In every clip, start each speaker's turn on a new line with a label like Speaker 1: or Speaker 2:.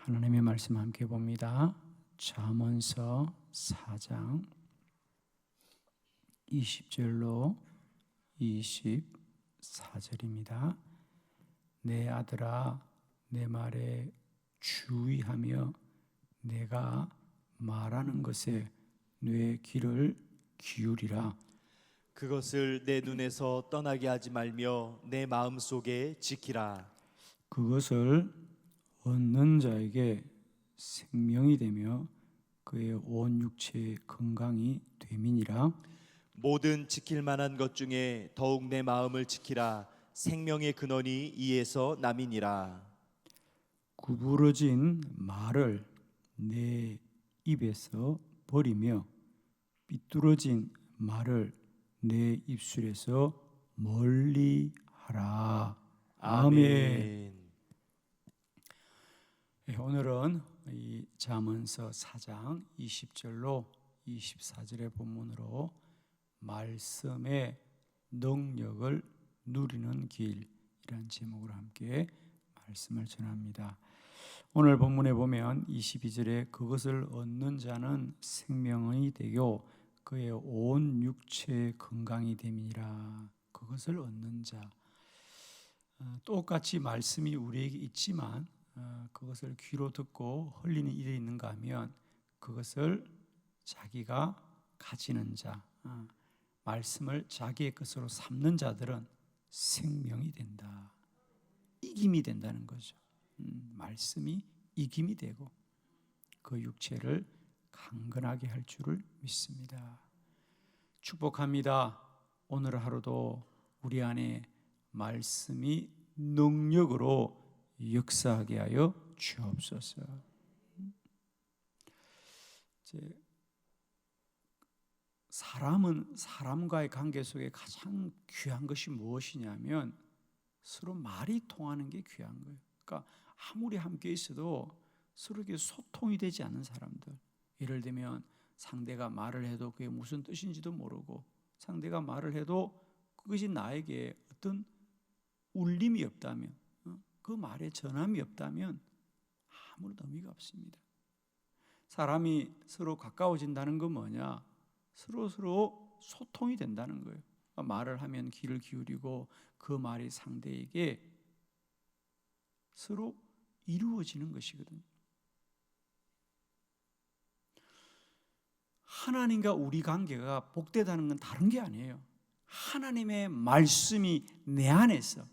Speaker 1: 하나님의 말씀 함께 봅니다. 잠언서 4장 20절로 24절입니다. 내 아들아, 내 말에 주의하며 내가 말하는 것에 뇌 귀를 기울이라.
Speaker 2: 그것을 내 눈에서 떠나게 하지 말며 내 마음속에 지키라.
Speaker 1: 그것을 얻는 자에게 생명이 되며 그의 온 육체의 건강이 됨이니라.
Speaker 2: 모든 지킬 만한 것 중에 더욱 내 마음을 지키라. 생명의 근원이 이에서 남이니라.
Speaker 1: 구부러진 말을 내 입에서 버리며 삐뚤어진 말을 내 입술에서 멀리 하라. 아멘. 오늘은 이 잠언서 4장 20절로 24절의 본문으로 말씀의 능력을 누리는 길이란 제목으로 함께 말씀을 전합니다. 오늘 본문에 보면 22절에 그것을 얻는 자는 생명이 되고 그의 온 육체의 건강이 됨이라. 그것을 얻는 자, 똑같이 말씀이 우리에게 있지만 그것을 귀로 듣고 흘리는 일이 있는가 하면 그것을 자기가 가지는 자, 말씀을 자기의 것으로 삼는 자들은 생명이 된다, 이김이 된다는 거죠. 말씀이 이김이 되고 그 육체를 강건하게 할 줄을 믿습니다. 축복합니다. 오늘 하루도 우리 안에 말씀이 능력으로 역사하게 하여 주옵소서. 사람은 사람과의 관계 속에 가장 귀한 것이 무엇이냐면 서로 말이 통하는 게 귀한 거예요. 그러니까 아무리 함께 있어도 서로 이렇게 소통이 되지 않는 사람들, 예를 들면 상대가 말을 해도 그게 무슨 뜻인지도 모르고 상대가 말을 해도 그것이 나에게 어떤 울림이 없다면, 그 말에 전함이 없다면 아무런 의미가 없습니다. 사람이 서로 가까워진다는 건 뭐냐? 서로 소통이 된다는 거예요. 말을 하면 귀를 기울이고 그 말이 상대에게 서로 이루어지는 것이거든요. 하나님과 우리 관계가 복되다는 건 다른 게 아니에요. 하나님의 말씀이 내 안에서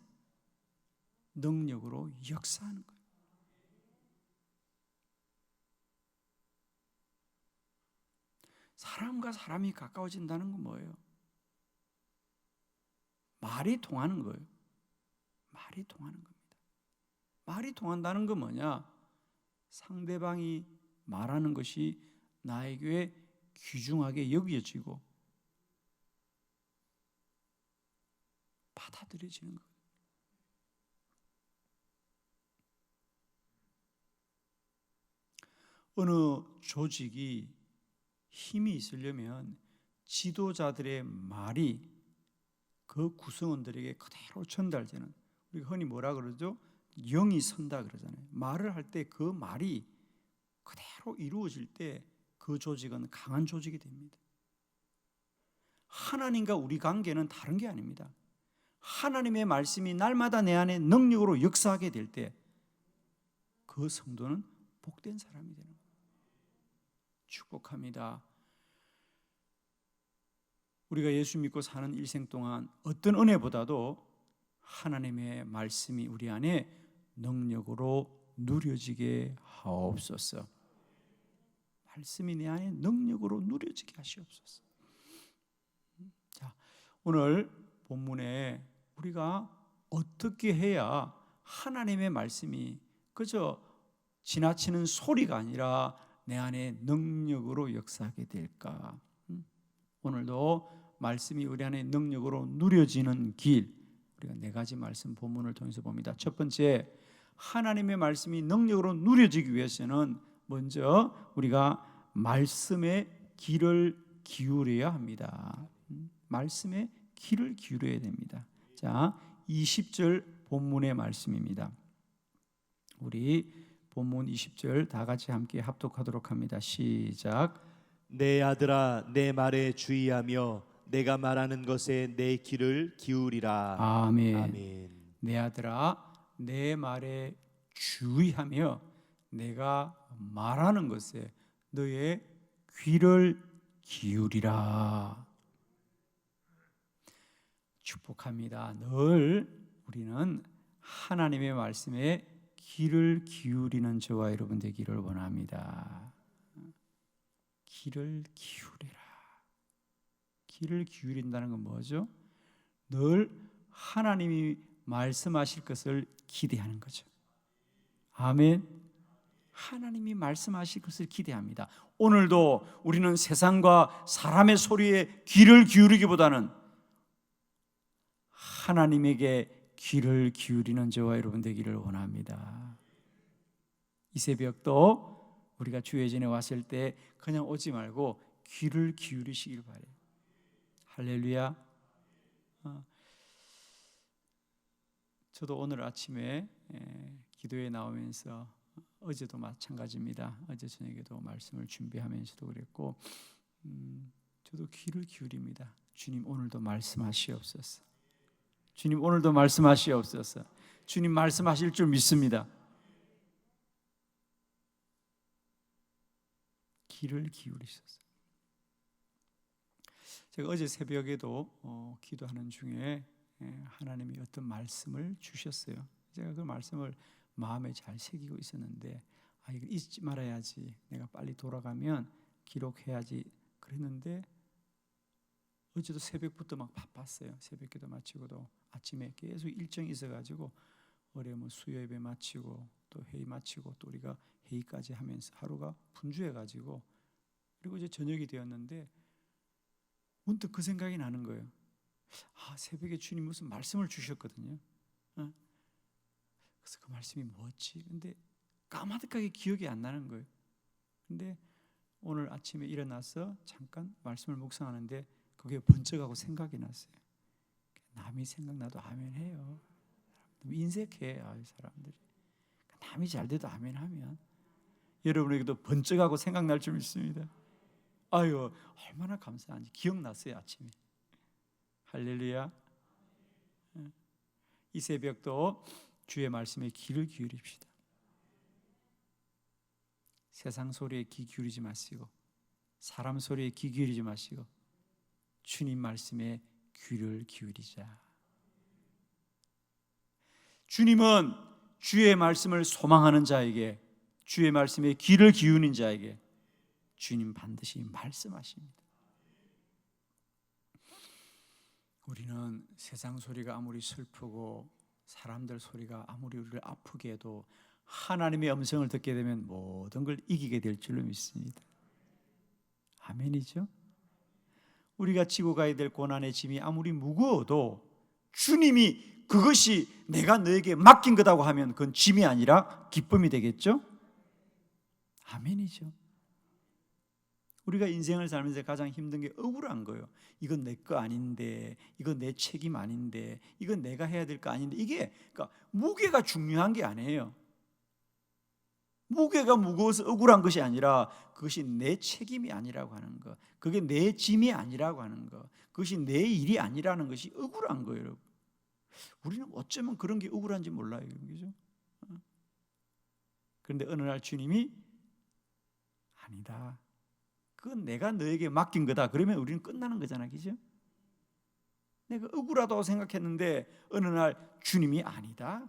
Speaker 1: 능력으로 역사하는 거예요. 사람과 사람이 가까워진다는 건 뭐예요? 말이 통하는 거예요. 말이 통하는 겁니다. 말이 통한다는 건 뭐냐? 상대방이 말하는 것이 나에게 귀중하게 여겨지고 받아들여지는 거예요. 어느 조직이 힘이 있으려면 지도자들의 말이 그 구성원들에게 그대로 전달되는, 우리가 흔히 뭐라 그러죠? 영이 선다 그러잖아요. 말을 할 때 그 말이 그대로 이루어질 때 그 조직은 강한 조직이 됩니다. 하나님과 우리 관계는 다른 게 아닙니다. 하나님의 말씀이 날마다 내 안에 능력으로 역사하게 될 때 그 성도는 복된 사람이 되는 거예요. 축복합니다. 우리가 예수 믿고 사는 일생 동안 어떤 은혜보다도 하나님의 말씀이 우리 안에 능력으로 누려지게 하옵소서. 말씀이 내 안에 능력으로 누려지게 하시옵소서. 자, 오늘 본문에 우리가 어떻게 해야 하나님의 말씀이 그저 지나치는 소리가 아니라 내 안에 능력으로 역사하게 될까? 오늘도 말씀이 우리 안에 능력으로 누려지는 길, 우리가 네 가지 말씀 본문을 통해서 봅니다. 첫 번째, 하나님의 말씀이 능력으로 누려지기 위해서는 먼저 우리가 말씀의 귀를 기울여야 합니다. 말씀의 귀를 기울여야 됩니다. 자, 20절 본문의 말씀입니다. 우리 본문 20절 다 같이 함께 합독하도록 합니다. 시작.
Speaker 2: 내 아들아 내 말에 주의하며 내가 말하는 것에 내 귀를 기울이라.
Speaker 1: 아멘.
Speaker 2: 아멘.
Speaker 1: 내 아들아 내 말에 주의하며 내가 말하는 것에 너의 귀를 기울이라. 축복합니다. 늘 우리는 하나님의 말씀에 귀를 기울이는 저와 여러분 되기를 원합니다. 귀를 기울이라. 귀를 기울인다는 건 뭐죠? 늘 하나님이 말씀하실 것을 기대하는 거죠. 아멘. 하나님이 말씀하실 것을 기대합니다. 오늘도 우리는 세상과 사람의 소리에 귀를 기울이기보다는 하나님에게 귀를 기울이는 저와 여러분 되기를 원합니다. 이 새벽도 우리가 주의 전에 왔을 때 그냥 오지 말고 귀를 기울이시길 바래요. 할렐루야. 저도 오늘 아침에 기도에 나오면서 어제도 마찬가지입니다. 어제 저녁에도 말씀을 준비하면서도 그랬고 저도 귀를 기울입니다. 주님 오늘도 말씀하시옵소서. 주님 오늘도 말씀하시옵소서. 주님 말씀하실 줄 믿습니다. 귀를 기울이소서. 제가 어제 새벽에도 기도하는 중에 하나님이 어떤 말씀을 주셨어요. 제가 그 말씀을 마음에 잘 새기고 있었는데 이거 잊지 말아야지, 내가 빨리 돌아가면 기록해야지 그랬는데 어제도 새벽부터 막 바빴어요. 새벽기도 마치고도 아침에 계속 일정이 있어가지고 어려우면 수요 예배 마치고 또 회의 마치고 또 우리가 회의까지 하면서 하루가 분주해가지고 그리고 이제 저녁이 되었는데 문득 그 생각이 나는 거예요. 새벽에 주님 무슨 말씀을 주셨거든요. 그래서 그 말씀이 뭐였지? 근데 까마득하게 기억이 안 나는 거예요. 근데 오늘 아침에 일어나서 잠깐 말씀을 묵상하는데 그게 번쩍하고 생각이 났어요. 남이 생각나도 아멘 해요. 인색해 사람들이. 남이 잘 돼도 아멘 하면 여러분에게도 번쩍하고 생각날 줄 믿습니다. 아유 얼마나 감사한지 기억났어요 아침에. 할렐루야. 이 새벽도 주의 말씀에 귀를 기울입시다. 세상 소리에 귀 기울이지 마시고 사람 소리에 귀 기울이지 마시고 주님 말씀에 귀를 기울이자. 주님은 주의 말씀을 소망하는 자에게, 주의 말씀에 귀를 기울이는 자에게 주님 반드시 말씀하십니다. 우리는 세상 소리가 아무리 슬프고 사람들 소리가 아무리 우리를 아프게 해도 하나님의 음성을 듣게 되면 모든 걸 이기게 될 줄로 믿습니다. 아멘이죠? 우리가 지고 가야 될 고난의 짐이 아무리 무거워도 주님이 그것이 내가 너에게 맡긴 거다고 하면 그건 짐이 아니라 기쁨이 되겠죠? 아멘이죠. 우리가 인생을 살면서 가장 힘든 게 억울한 거예요. 이건 내 거 아닌데, 이건 내 책임 아닌데, 이건 내가 해야 될 거 아닌데, 이게 그러니까 무게가 중요한 게 아니에요. 무게가 무거워서 억울한 것이 아니라 그것이 내 책임이 아니라고 하는 것, 그게 내 짐이 아니라고 하는 것, 그것이 내 일이 아니라는 것이 억울한 거예요. 여러분. 우리는 어쩌면 그런 게 억울한지 몰라요. 그죠? 그런데 어느 날 주님이 아니다, 그건 내가 너에게 맡긴 거다. 그러면 우리는 끝나는 거잖아. 그죠? 내가 억울하다고 생각했는데 어느 날 주님이 아니다,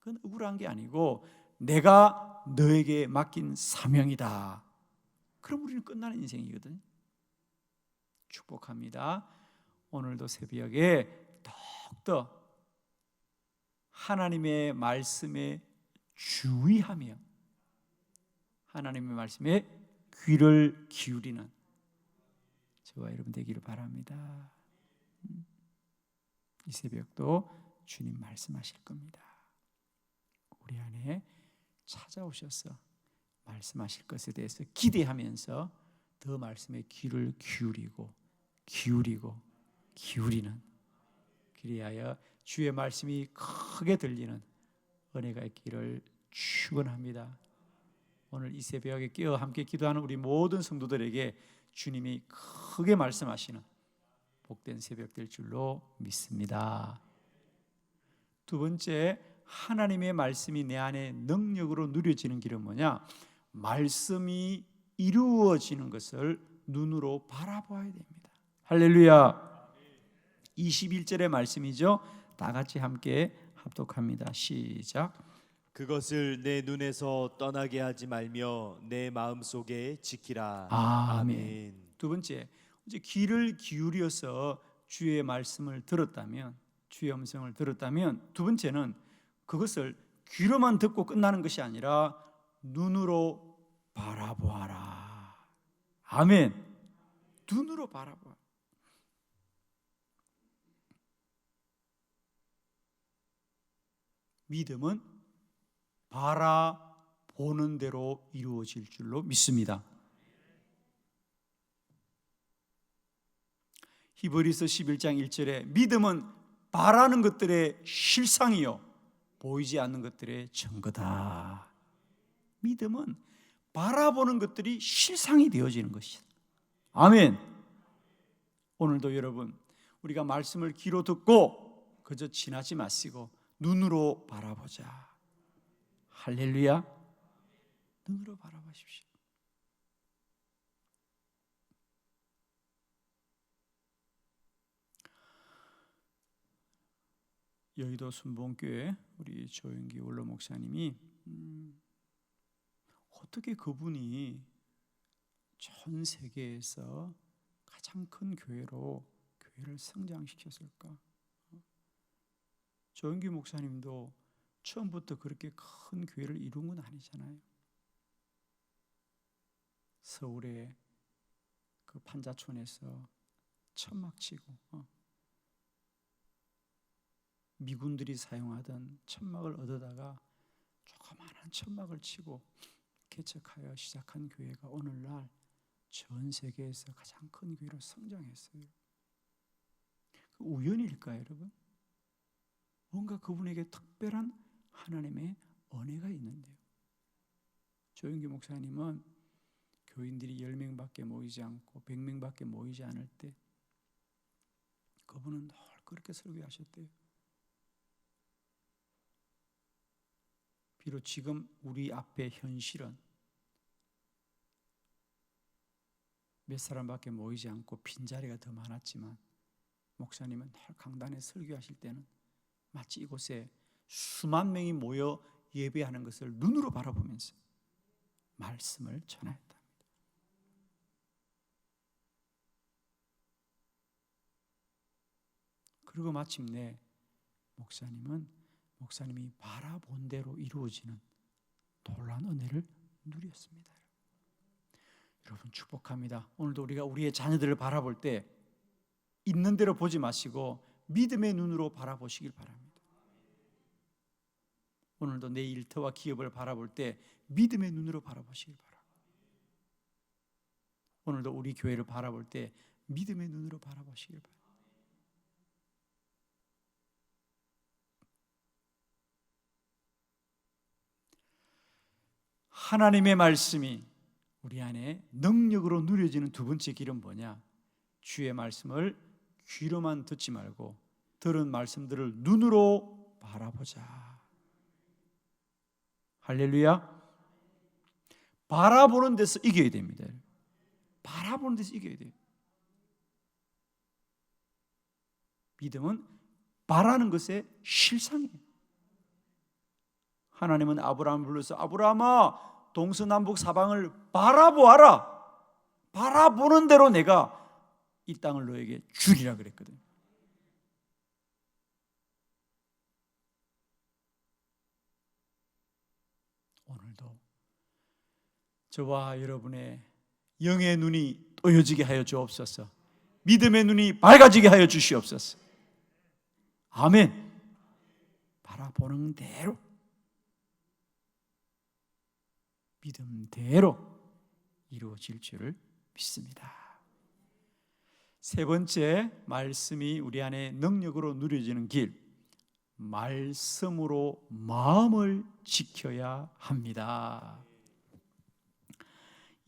Speaker 1: 그건 억울한 게 아니고 내가 너에게 맡긴 사명이다. 그럼 우리는 끝나는 인생이거든. 축복합니다. 오늘도 새벽에 더욱더 하나님의 말씀에 주의하며 하나님의 말씀에 귀를 기울이는 저와 여러분 되기를 바랍니다. 이 새벽도 주님 말씀하실 겁니다. 우리 안에 찾아오셔서 말씀하실 것에 대해서 기대하면서 더 말씀에 귀를 기울이는, 그리하여 주의 말씀이 크게 들리는 은혜가 있기를 축원합니다. 오늘 이 새벽에 깨어 함께 기도하는 우리 모든 성도들에게 주님이 크게 말씀하시는 복된 새벽 될 줄로 믿습니다. 두 번째, 하나님의 말씀이 내 안에 능력으로 누려지는 길은 뭐냐? 말씀이 이루어지는 것을 눈으로 바라봐야 됩니다. 할렐루야. 21절의 말씀이죠. 다 같이 함께 합독합니다. 시작.
Speaker 2: 그것을 내 눈에서 떠나게 하지 말며 내 마음속에 지키라.
Speaker 1: 아멘. 두 번째, 이제 귀를 기울여서 주의 말씀을 들었다면, 주의 음성을 들었다면, 두 번째는 그것을 귀로만 듣고 끝나는 것이 아니라 눈으로 바라보아라. 아멘. 눈으로 바라보아. 믿음은 바라보는 대로 이루어질 줄로 믿습니다. 히브리서 11장 1절에 믿음은 바라는 것들의 실상이요 보이지 않는 것들의 증거다. 믿음은 바라보는 것들이 실상이 되어지는 것이다. 아멘. 오늘도 여러분, 우리가 말씀을 귀로 듣고 그저 지나지 마시고 눈으로 바라보자. 할렐루야. 눈으로 바라보십시오. 여의도 순복음교회 우리 조영기 원로 목사님이 어떻게 그분이 전 세계에서 가장 큰 교회를 성장시켰을까? 조영기 목사님도 처음부터 그렇게 큰 교회를 이룬 건 아니잖아요. 서울의 그 판자촌에서 천막 치고 미군들이 사용하던 천막을 얻어다가 조그마한 천막을 치고 개척하여 시작한 교회가 오늘날 전 세계에서 가장 큰 교회로 성장했어요. 그 우연일까요, 여러분? 뭔가 그분에게 특별한 하나님의 은혜가 있는데요. 조영기 목사님은 교인들이 10명밖에 모이지 않고 100명밖에 모이지 않을 때 그분은 늘 그렇게 설교하셨대요. 비록 지금 우리 앞에 현실은 몇 사람밖에 모이지 않고 빈자리가 더 많았지만 목사님은 늘 강단에 설교하실 때는 마치 이곳에 수만 명이 모여 예배하는 것을 눈으로 바라보면서 말씀을 전하였답니다. 그리고 마침내 목사님이 바라본 대로 이루어지는 놀라운 은혜를 누렸습니다. 여러분 축복합니다. 오늘도 우리가 우리의 자녀들을 바라볼 때 있는 대로 보지 마시고 믿음의 눈으로 바라보시길 바랍니다. 오늘도 내 일터와 기업을 바라볼 때 믿음의 눈으로 바라보시길 바랍니다. 오늘도 우리 교회를 바라볼 때 믿음의 눈으로 바라보시길 바랍니다. 하나님의 말씀이 우리 안에 능력으로 누려지는 두 번째 길은 뭐냐? 주의 말씀을 귀로만 듣지 말고 들은 말씀들을 눈으로 바라보자. 할렐루야. 바라보는 데서 이겨야 됩니다. 바라보는 데서 이겨야 돼요. 믿음은 바라는 것의 실상이에요. 하나님은 아브라함을 불러서 아브라함아 동서남북 사방을 바라보아라. 바라보는 대로 내가 이 땅을 너에게 주리라 그랬거든요. 오늘도 저와 여러분의 영의 눈이 떠여지게 하여 주옵소서. 믿음의 눈이 밝아지게 하여 주시옵소서. 아멘. 바라보는 대로 믿음대로 이루어질 줄을 믿습니다. 세 번째, 말씀이 우리 안에 능력으로 누려지는 길, 말씀으로 마음을 지켜야 합니다.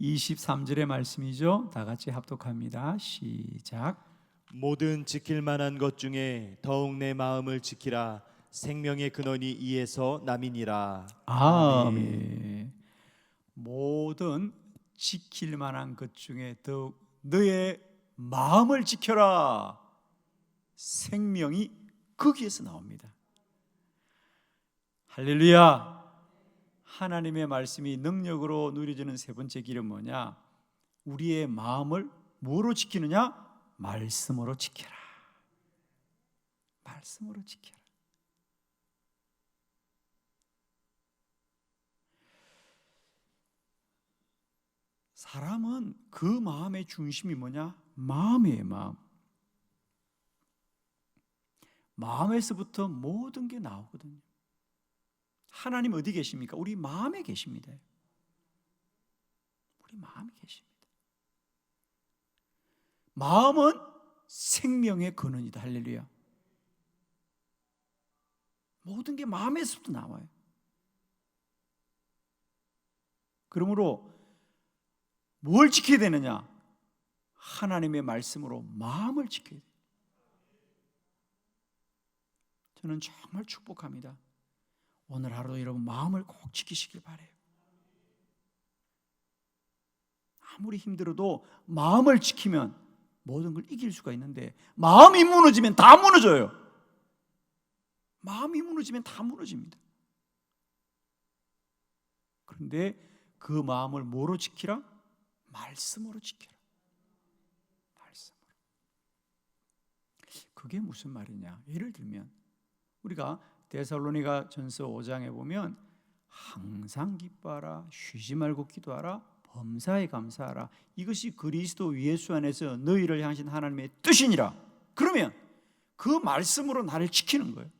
Speaker 1: 23절의 말씀이죠. 다 같이 합독합니다. 시작.
Speaker 2: 모든 지킬 만한 것 중에 더욱 내 마음을 지키라. 생명의 근원이 이에서 남이니라.
Speaker 1: 아멘. 모든 지킬 만한 것 중에 더욱 너의 마음을 지켜라. 생명이 거기에서 나옵니다. 할렐루야. 하나님의 말씀이 능력으로 누려지는 세 번째 길은 뭐냐? 우리의 마음을 뭐로 지키느냐? 말씀으로 지켜라. 말씀으로 지켜라. 사람은 그 마음의 중심이 뭐냐? 마음이에요. 마음. 마음에서부터 모든 게 나오거든요. 하나님 어디 계십니까? 우리 마음에 계십니다. 우리 마음에 계십니다. 마음은 생명의 근원이다. 할렐루야. 모든 게 마음에서부터 나와요. 그러므로 뭘 지켜야 되느냐? 하나님의 말씀으로 마음을 지켜야 돼요. 저는 정말 축복합니다. 오늘 하루도 여러분 마음을 꼭 지키시길 바라요. 아무리 힘들어도 마음을 지키면 모든 걸 이길 수가 있는데 마음이 무너지면 다 무너져요. 마음이 무너지면 다 무너집니다. 그런데 그 마음을 뭐로 지키라? 말씀으로 지키라. 말씀으로. 그게 무슨 말이냐? 예를 들면 우리가 데살로니가 전서 5장에 보면 항상 기뻐하라, 쉬지 말고 기도하라, 범사에 감사하라. 이것이 그리스도 예수 안에서 너희를 향하신 하나님의 뜻이니라. 그러면 그 말씀으로 나를 지키는 거예요.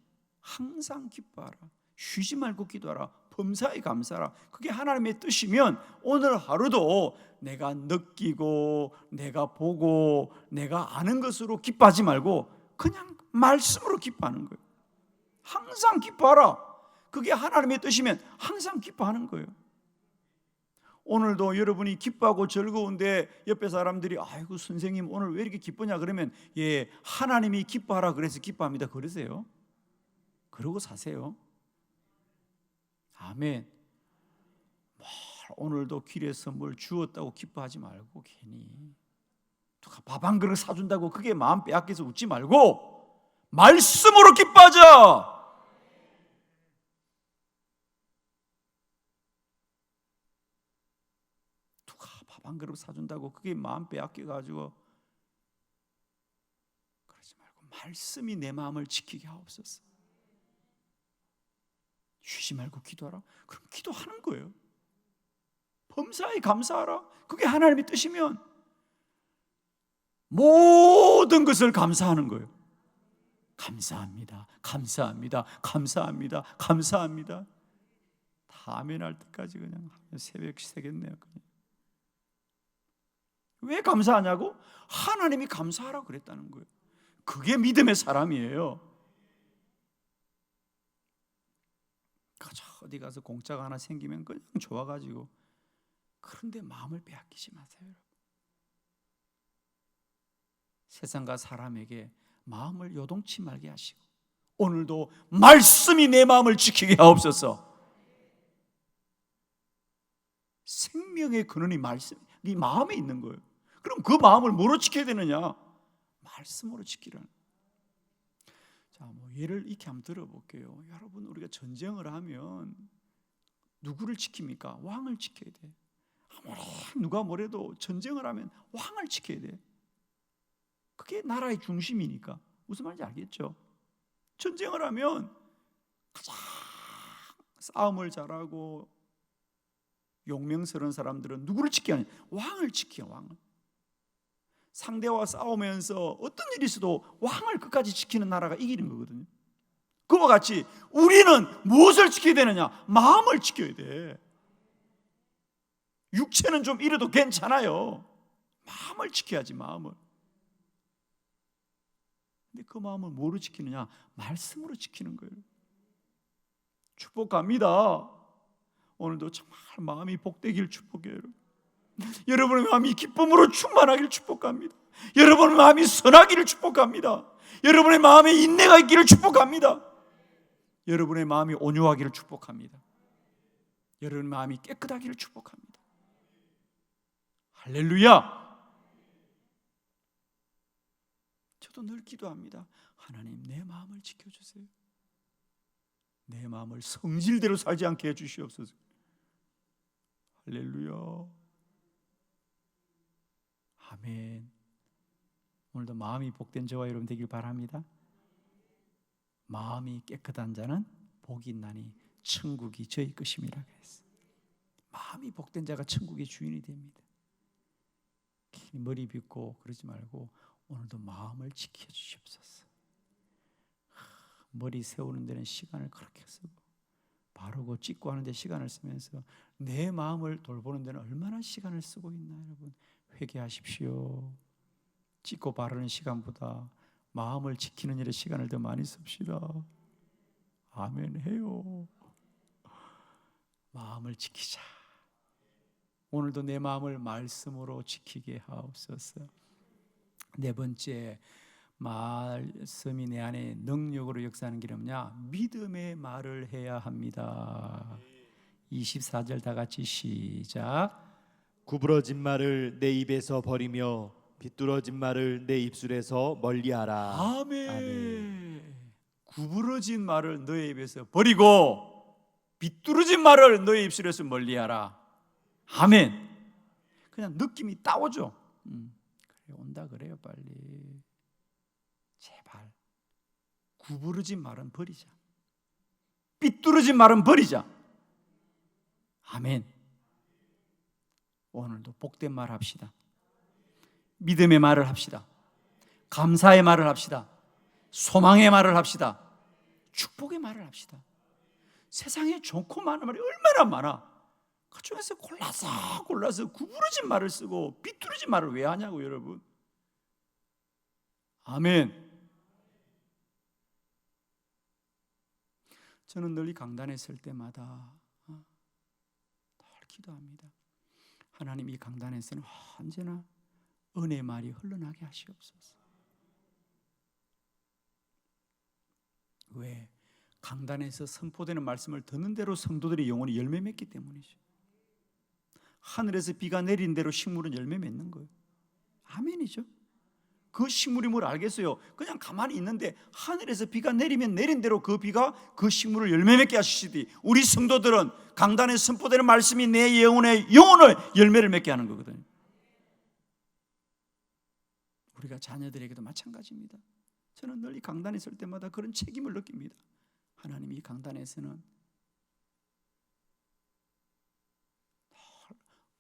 Speaker 1: 항상 기뻐하라, 쉬지 말고 기도하라, 범사에 감사하라. 그게 하나님의 뜻이면 오늘 하루도 내가 느끼고 내가 보고 내가 아는 것으로 기뻐하지 말고 그냥 말씀으로 기뻐하는 거예요. 항상 기뻐하라. 그게 하나님의 뜻이면 항상 기뻐하는 거예요. 오늘도 여러분이 기뻐하고 즐거운데 옆에 사람들이 아이고 선생님 오늘 왜 이렇게 기쁘냐 그러면 예 하나님이 기뻐하라 그래서 기뻐합니다 그러세요. 그러고 사세요. 아멘. 오늘도 길에서 뭘 주었다고 기뻐하지 말고 괜히 누가 밥 한 그릇 사준다고 그게 마음 빼앗겨서 웃지 말고 말씀으로 기뻐하자. 누가 밥 한 그릇 사준다고 그게 마음 빼앗겨가지고 그러지 말고 말씀이 내 마음을 지키게 하옵소서. 쉬지 말고 기도하라. 그럼 기도하는 거예요. 범사에 감사하라. 그게 하나님의 뜻이면 모든 것을 감사하는 거예요. 감사합니다. 감사합니다. 감사합니다. 감사합니다. 다 아멘할 때까지 그냥 새벽 새겠네요. 왜 감사하냐고? 하나님이 감사하라고 그랬다는 거예요. 그게 믿음의 사람이에요. 어디 가서 공짜가 하나 생기면 그냥 좋아가지고 그런데 마음을 빼앗기지 마세요. 세상과 사람에게 마음을 요동치 말게 하시고 오늘도 말씀이 내 마음을 지키게 하옵소서. 생명의 근원이 말씀, 네 마음에 있는 거예요. 그럼 그 마음을 뭐로 지켜야 되느냐? 말씀으로 지키라는. 자, 예를 이렇게 한번 들어볼게요. 여러분 우리가 전쟁을 하면 누구를 지킵니까? 왕을 지켜야 돼. 아무리 누가 뭐래도 전쟁을 하면 왕을 지켜야 돼. 그게 나라의 중심이니까. 무슨 말인지 알겠죠? 전쟁을 하면 가장 싸움을 잘하고 용맹스러운 사람들은 누구를 지켜야 하냐? 왕을 지켜요. 왕을. 상대와 싸우면서 어떤 일이 있어도 왕을 끝까지 지키는 나라가 이기는 거거든요. 그와 같이 우리는 무엇을 지켜야 되느냐? 마음을 지켜야 돼. 육체는 좀 이래도 괜찮아요. 마음을 지켜야지. 마음을. 근데 그 마음을 뭐로 지키느냐? 말씀으로 지키는 거예요. 축복합니다. 오늘도 정말 마음이 복되길 축복해요. 여러분의 마음이 기쁨으로 충만하기를 축복합니다. 여러분의 마음이 선하기를 축복합니다. 여러분의 마음에 인내가 있기를 축복합니다. 여러분의 마음이 온유하기를 축복합니다. 여러분의 마음이 깨끗하기를 축복합니다. 할렐루야. 저도 늘 기도합니다. 하나님, 내 마음을 지켜주세요. 내 마음을 성질대로 살지 않게 해주시옵소서. 할렐루야. 아멘. 오늘도 마음이 복된 저와 여러분 되길 바랍니다. 마음이 깨끗한 자는 복이 있나니 천국이 저희 것임이라 그랬어요. 마음이 복된 자가 천국의 주인이 됩니다. 머리 빗고 그러지 말고 오늘도 마음을 지켜주시옵소서. 머리 세우는 데는 시간을 그렇게 쓰고 바르고 찢고 하는 데 시간을 쓰면서 내 마음을 돌보는 데는 얼마나 시간을 쓰고 있나. 여러분, 회개하십시오. 찢고 바르는 시간보다 마음을 지키는 일에 시간을 더 많이 씁시다. 아멘 해요. 마음을 지키자. 오늘도 내 마음을 말씀으로 지키게 하옵소서. 네 번째, 말씀이 내 안에 능력으로 역사하는 길은 뭐냐? 믿음의 말을 해야 합니다. 24절 다 같이 시작.
Speaker 2: 구부러진 말을 내 입에서 버리며 비뚤어진 말을 내 입술에서 멀리하라.
Speaker 1: 아멘.
Speaker 2: 아멘.
Speaker 1: 구부러진 말을 너의 입에서 버리고 비뚤어진 말을 너의 입술에서 멀리하라. 아멘. 그냥 느낌이 따오죠. 그래, 온다 그래요. 빨리 제발 구부러진 말은 버리자. 삐뚤어진 말은 버리자. 아멘. 오늘도 복된 말 합시다. 믿음의 말을 합시다. 감사의 말을 합시다. 소망의 말을 합시다. 축복의 말을 합시다. 세상에 좋고 많은 말이 얼마나 많아. 그 중에서 골라서 구부러진 말을 쓰고 비뚤어진 말을 왜 하냐고 여러분. 아멘. 저는 늘 이 강단에 설 때마다 늘 기도합니다. 하나님, 이 강단에서는 언제나 은혜의 말이 흘러나게 하시옵소서. 왜? 강단에서 선포되는 말씀을 듣는 대로 성도들의 영혼이 열매 맺기 때문이죠. 하늘에서 비가 내린 대로 식물은 열매 맺는 거예요. 아멘이죠. 그 식물이 뭘 알겠어요? 그냥 가만히 있는데 하늘에서 비가 내리면 내린 대로 그 비가 그 식물을 열매 맺게 하시듯이 우리 성도들은 강단에 선포되는 말씀이 내 영혼의 영혼을 열매를 맺게 하는 거거든요. 우리가 자녀들에게도 마찬가지입니다. 저는 늘 이 강단에 설 때마다 그런 책임을 느낍니다. 하나님, 이 강단에서는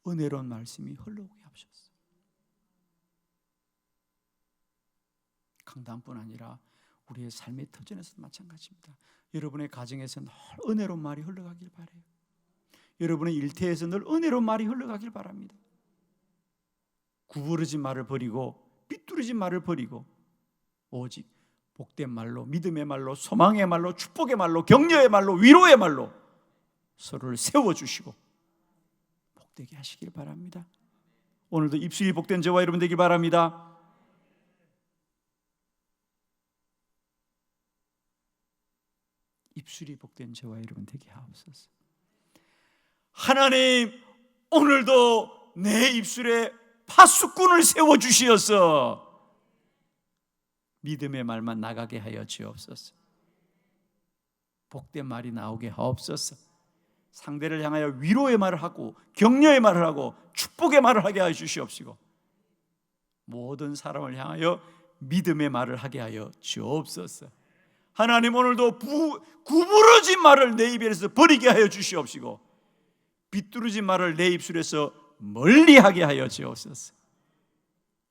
Speaker 1: 은혜로운 말씀이 흘러오게 하옵소서. 강단뿐 아니라 우리의 삶의 터전에서도 마찬가지입니다. 여러분의 가정에서 늘 은혜로운 말이 흘러가길 바라요. 여러분의 일터에서 늘 은혜로운 말이 흘러가길 바랍니다. 구부러진 말을 버리고 삐뚤어진 말을 버리고 오직 복된 말로, 믿음의 말로, 소망의 말로, 축복의 말로, 격려의 말로, 위로의 말로 서로를 세워주시고 복되게 하시길 바랍니다. 오늘도 입술이 복된 저와 여러분 되길 바랍니다. 입술이 복된 저와 여러분 되게 하옵소서. 하나님, 오늘도 내 입술에 파수꾼을 세워주시어서 믿음의 말만 나가게 하여 주옵소서. 복된 말이 나오게 하옵소서. 상대를 향하여 위로의 말을 하고 격려의 말을 하고 축복의 말을 하게 하여 주시옵시고 모든 사람을 향하여 믿음의 말을 하게 하여 주옵소서. 하나님, 오늘도 구부러진 말을 내 입에서 버리게 하여 주시옵시고 비뚤어진 말을 내 입술에서 멀리하게 하여 주옵소서.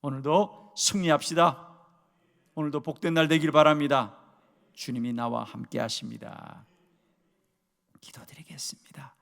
Speaker 1: 오늘도 승리합시다. 오늘도 복된 날 되길 바랍니다. 주님이 나와 함께 하십니다. 기도드리겠습니다.